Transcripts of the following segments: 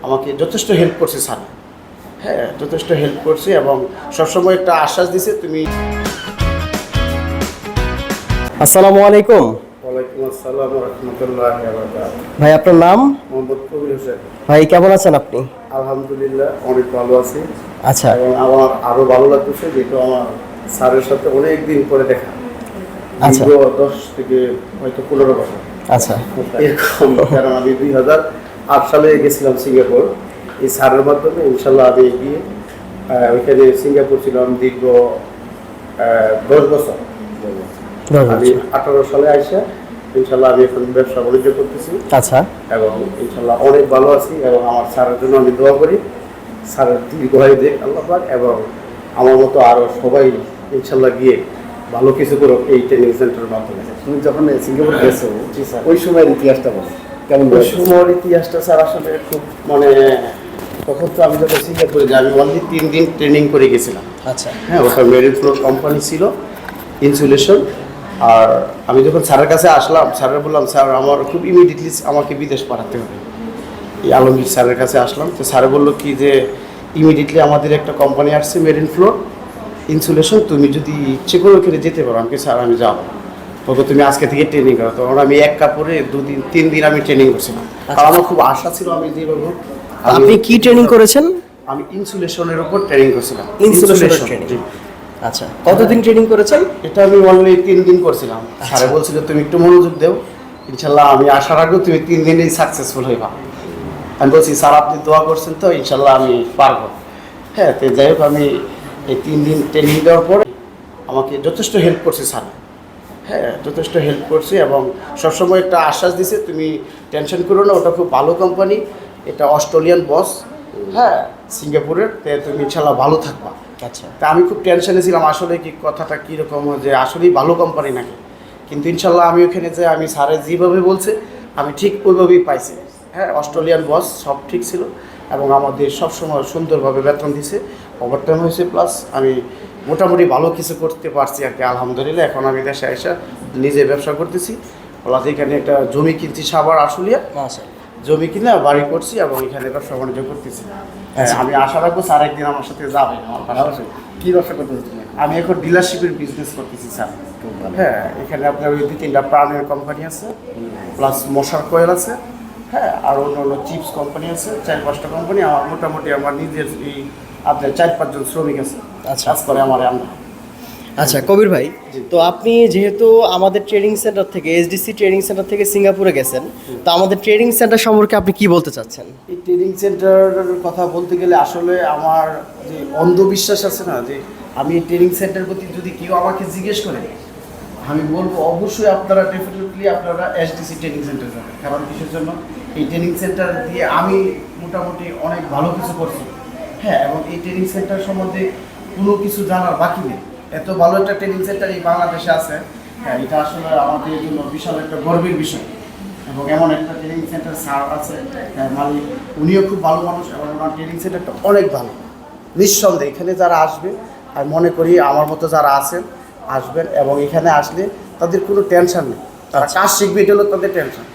আমাকে যথেষ্ট হেল্প করছে স্যার। হ্যাঁ, যথেষ্ট হেল্প করছে এবং সবসময় একটা আশ্বাস দিছে তুমি। আসসালামু আলাইকুম। ওয়ালাইকুম আসসালাম ওয়া রাহমাতুল্লাহি ওয়া বারাকাতুহু। ভাই আপনার নাম? মোহাম্মদ কবির হোসেন। ভাই কেমন আছেন আপনি? আলহামদুলিল্লাহ অনেক ভালো আছি আচ্ছা এবং আমার আরও ভালো লাগতেছে যেহেতু আমার স্যারের সাথে অনেক দিন পরে দেখা। আচ্ছা। দীর্ঘ 10 থেকে হয়তো 15 বছর আচ্ছা এরকম। কারণ আমি 2008 সালে গেছিলাম সিঙ্গাপুর এই স্যারের মাধ্যমে। ইনশাল্লাহ আমি গিয়ে ওইখানে সিঙ্গাপুর ছিলাম দীর্ঘ 10 বছর। আমি 18 সালে আইসা ইনশাল্লাহ আমি এখন ব্যবসা বাণিজ্য করতেছি। আচ্ছা এবং ইনশাল্লাহ অনেক ভালো আছি এবং আমার স্যারের জন্য আমি দোয়া করি স্যারের দীর্ঘায়ু দেখ আল্লাহ পাক এবং আমার মতো আরও সবাই ইনশাল্লাহ গিয়ে ভালো কিছু করো এই ট্রেনিং সেন্টারের মাধ্যমে। তুমি যখন সিঙ্গাপুর গেছো জি স্যার। ওই সময়ের ইতিহাসটা বলো, কেমন ওই সময়ের ইতিহাসটা স্যার আসলে খুব তখন তো আমি যখন সিঙ্গাপুরে যাই আমি অনলি 3 দিন ট্রেনিং করে গেছিলাম। আচ্ছা হ্যাঁ, ওটা মেরিন ফ্লোর কোম্পানি ছিল ইনসুলেশন। আর আমি যখন স্যারের কাছে আসলাম স্যারের বললাম স্যার আমার খুব ইমিডিয়েটলি আমাকে বিদেশ পাঠাতে হবে। এই আলমগীর স্যারের কাছে আসলাম তো স্যার বললো কি যে ইমিডিয়েটলি আমাদের একটা কোম্পানি আসছে মেরিন ফ্লোর ইনসুলেশন, তুমি যদি ইচ্ছে করে ওখানে যেতে পারো। আমি স্যার আমি যাবো, তবে তুমি আজকে থেকে ট্রেনিং করো। তখন আমি 1 কাপড়ে 2 দিন 3 দিন আমি ট্রেনিং করছিলাম। আর আমার খুব আশা ছিল আমি যেভাবে আপনি কি ট্রেনিং করেছেন? আমি ইনসুলেশনের উপর ট্রেনিং করছিলাম। ইনসুলেশনের Insulation, ট্রেনিং। জি। আচ্ছা কতদিন ট্রেনিং করেছেন? এটা আমি অনলি 3 দিন করছিলাম। স্যারে বলছিল তুমি একটু মনোযোগ দেও, ইনশাল্লাহ আমি আশা রাখবো তুমি 3 দিনেই সাকসেসফুল হইবা। আমি বলছি স্যার আপনি দোয়া করছেন তো ইনশাল্লাহ আমি পারবো। হ্যাঁ, তো যাই হোক আমি এই 3 দিন ট্রেনিং দেওয়ার পরে আমাকে যথেষ্ট হেল্প করছে স্যার। হ্যাঁ, যথেষ্ট হেল্প করছে এবং সবসময় একটা আশ্বাস দিছে তুমি টেনশন করো না, ওটা খুব ভালো কোম্পানি, এটা অস্ট্রেলিয়ান বস। হ্যাঁ, সিঙ্গাপুরের, তুমি ইনশাল্লাহ ভালো থাকবা। আচ্ছা তা আমি খুব টেনশনে ছিলাম আসলে কি কথাটা কীরকম যে আসলেই ভালো কোম্পানি নাকি। কিন্তু ইনশাল্লাহ আমি ওখানে যে আমি স্যারে যেভাবে বলছে আমি ঠিক ওইভাবেই পাইছি। হ্যাঁ, অস্ট্রেলিয়ান বস সব ঠিক ছিল এবং আমাদের সবসময় সুন্দরভাবে বেতন দিছে, ওভারটাইম হয়েছে, প্লাস আমি মোটামুটি ভালো কিছু করতে পারছি আর কি আলহামদুলিল্লাহ। এখন আমি দেশে এসে নিজে ব্যবসা করতেছি, প্লাস এখানে একটা জমি কিনছি সাভার আশুলিয়া, আচ্ছা জমি কিনে বাড়ি করছি এবং এখানে ব্যবসা বাণিজ্য করতেছি। হ্যাঁ, আমি আশা রাখবো স্যার একদিন আমার সাথে যাবে আমার পাশাপাশি। কি ব্যবসা করতেছো তুমি? আমি এখন ডিলারশিপের বিজনেস করতেছি স্যার। হ্যাঁ, এখানে আপনার ওই 2-3টা প্রাণের কোম্পানি আছে, প্লাস মশার কয়েল আছে। হ্যাঁ, আর অন্য চিপস কোম্পানি আছে, 4-5টা কোম্পানি। আমার মোটামুটি আমার নিজের এই আপনার 4-5 জন শ্রমিক আছে আচ্ছা। কাজ করে আমার আমরা। আচ্ছা কবির ভাই, তো আপনি যেহেতু আমাদের ট্রেনিং সেন্টার থেকে এসডিসি ট্রেনিং সেন্টার থেকে সিঙ্গাপুরে গেছেন, তো আমাদের ট্রেনিং সেন্টার সম্পর্কে আপনি কি বলতে চাচ্ছেন? এই ট্রেনিং সেন্টারের কথা বলতে গেলে আসলে আমার যে অন্ধবিশ্বাস আছে না, যে আমি এই ট্রেনিং সেন্টারের প্রতি যদি কেউ আমাকে জিজ্ঞেস করে আমি বলবো অবশ্যই আপনারা ডেফিনেটলি আপনারা এসডিসি ট্রেনিং সেন্টার যাবেন। কারণ কিসের জন্য? এই ট্রেনিং সেন্টার দিয়ে আমি মোটামুটি অনেক ভালো কিছু করছি। হ্যাঁ, এবং এই ট্রেনিং সেন্টার সম্বন্ধে কোনো কিছু জানার বাকি নেই। এত ভালো একটা ট্রেনিং সেন্টার এই বাংলাদেশে আছে। হ্যাঁ, এটা আসলে আমাদের জন্য বিশাল একটা গর্বের বিষয়। এবং এমন একটা ট্রেনিং সেন্টার স্যার আছে মালিক, উনিও খুব ভালো মানুষ এবং ওনার ট্রেনিং সেন্টারটা অনেক ভালো। নিঃসন্দেহে এখানে যারা আসবে, আর মনে করি আমার মতো যারা আছেন আসবেন এবং এখানে আসলে তাদের কোনো টেনশন নেই। তারা কাজ শিখবে, এটা হলো তাদের টেনশন।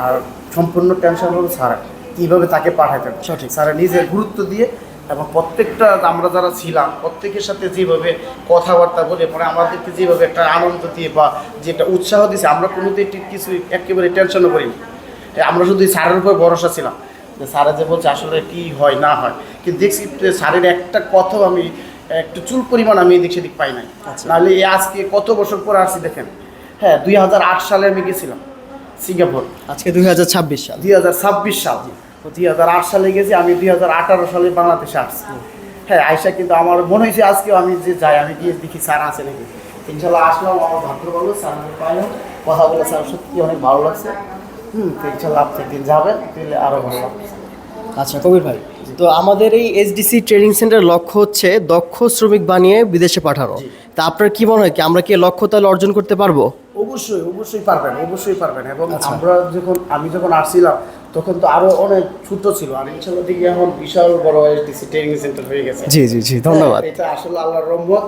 আর সম্পূর্ণ টেনশন হলো স্যার কীভাবে তাকে পাঠাতে হবে। সঠিক। স্যার নিজের গুরুত্ব দিয়ে এবং প্রত্যেকটা আমরা যারা ছিলাম প্রত্যেকের সাথে যেভাবে কথাবার্তা বলে পরে আমাদেরকে যেভাবে একটা আনন্দ দিয়ে বা যেটা উৎসাহ দিয়েছে, আমরা কোনোদিন কিছু একেবারে টেনশনও করিনি। আমরা শুধু স্যারের উপর ভরসা ছিলাম যে স্যারে যে বলছে আসলে কী হয় না হয়। কিন্তু দেখছি স্যারের একটা কথাও আমি একটু চুল পরিমাণ আমি এদিক সেদিক পাই নাই। নাহলে এই আজকে কত বছর পর আসছি দেখেন। হ্যাঁ, 2008 সালে আমি গেছিলাম সিঙ্গাপুর। আজকে 2026 সাল। 2026 সাল। 2008 সালে গেছি, আমি 2018 সালে বাংলাদেশে আসছি। হ্যাঁ, আয়সা কিন্তু আমার মনে হয়েছে আজকেও আমি যে যাই আমি গিয়ে দেখি স্যার আছে নাকি। ইনশাল্লাহ আসলাম, আমার ভাগ্য ভালো, স্যার পাইলাম, কথা বলে স্যার সত্যি অনেক ভালো লাগছে। তো ইনশাল্লাহ আপনি একদিন যাবেন, তাহলে আরও ভালো লাগবে। আচ্ছা কবির ভাই, তো আমাদের এই এসডিসি ট্রেনিং সেন্টার লক্ষ্য হচ্ছে দক্ষ শ্রমিক বানিয়ে বিদেশে পাঠানো। তা আপনার কি মনে হয় কি আমরা কি লক্ষ্য তাহলে অর্জন করতে পারবো? অবশ্যই অবশ্যই পারবেন, অবশ্যই পারবেন। এবং আমি যখন আসছিলাম তখন তো আরও অনেক ছোট ছিল, আর ইনশাল্লাহ দিকে এখন বিশাল বড় এসডিসি ট্রেনিং সেন্টার হয়ে গেছে। জি জি জি, ধন্যবাদ। এটা আসলে আল্লাহর রহমত।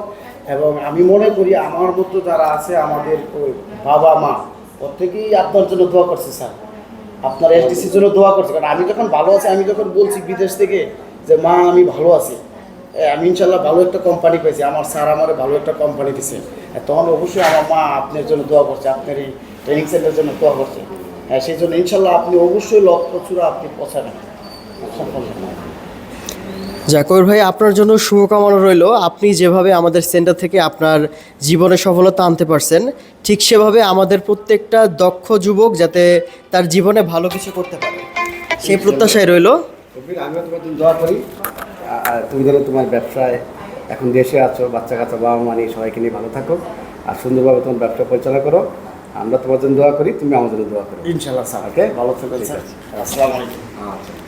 এবং আমি মনে করি আমার মতো যারা আছে আমাদের ওই বাবা মা প্রত্যেকেই আপনার জন্য দোয়া করছে স্যার। আপনার এসডিসির জন্য দোয়া করছে, কারণ আমি যখন ভালো আছি, আমি যখন বলছি বিদেশ থেকে যে মা আমি ভালো আছি, আমি ইনশাল্লাহ ভালো একটা কোম্পানি পেয়েছি, আমার স্যার আমার ভালো একটা কোম্পানি দিছে, তখন অবশ্যই আমার মা আপনার জন্য দোয়া করছে, আপনার এই ট্রেনিং সেন্টারের জন্য দোয়া করছে। সেই জন্য ইনশাল্লাহ আপনি অবশ্যই লক্ষ্য চূড়া আপনি পৌঁছাবেন সফল হবেন। জাকর ভাই, আপনার জন্য শুভকামনা রইল। আপনি যেভাবে আমাদের সেন্টার থেকে আপনার জীবনে সফলতা আনতে পারছেন, ঠিক সেভাবে আমাদের প্রত্যেকটা দক্ষ যুবক যাতে তার জীবনে ভালো কিছু করতে পারে, সেই প্রত্যাশায় রইল। শফিক, আমিও তোমার জন্য দোয়া করি। আর তুমি যেন তোমার ব্যবসায় এখন দেশে আছো, বাচ্চা কাচ্চা বাবা মা নিয়ে সবাইকে নিয়ে ভালো থাকো আর সুন্দরভাবে তোমার ব্যবসা পরিচালনা করো। আমরা তোমার জন্য দোয়া করি, তুমি আমাদের জন্য দোয়া করো। ইনশাল্লাহ স্যার, ওকে, ভালো থাকবেন ঠিক স্যার। আছে। আসসালামু আলাইকুম। আচ্ছা।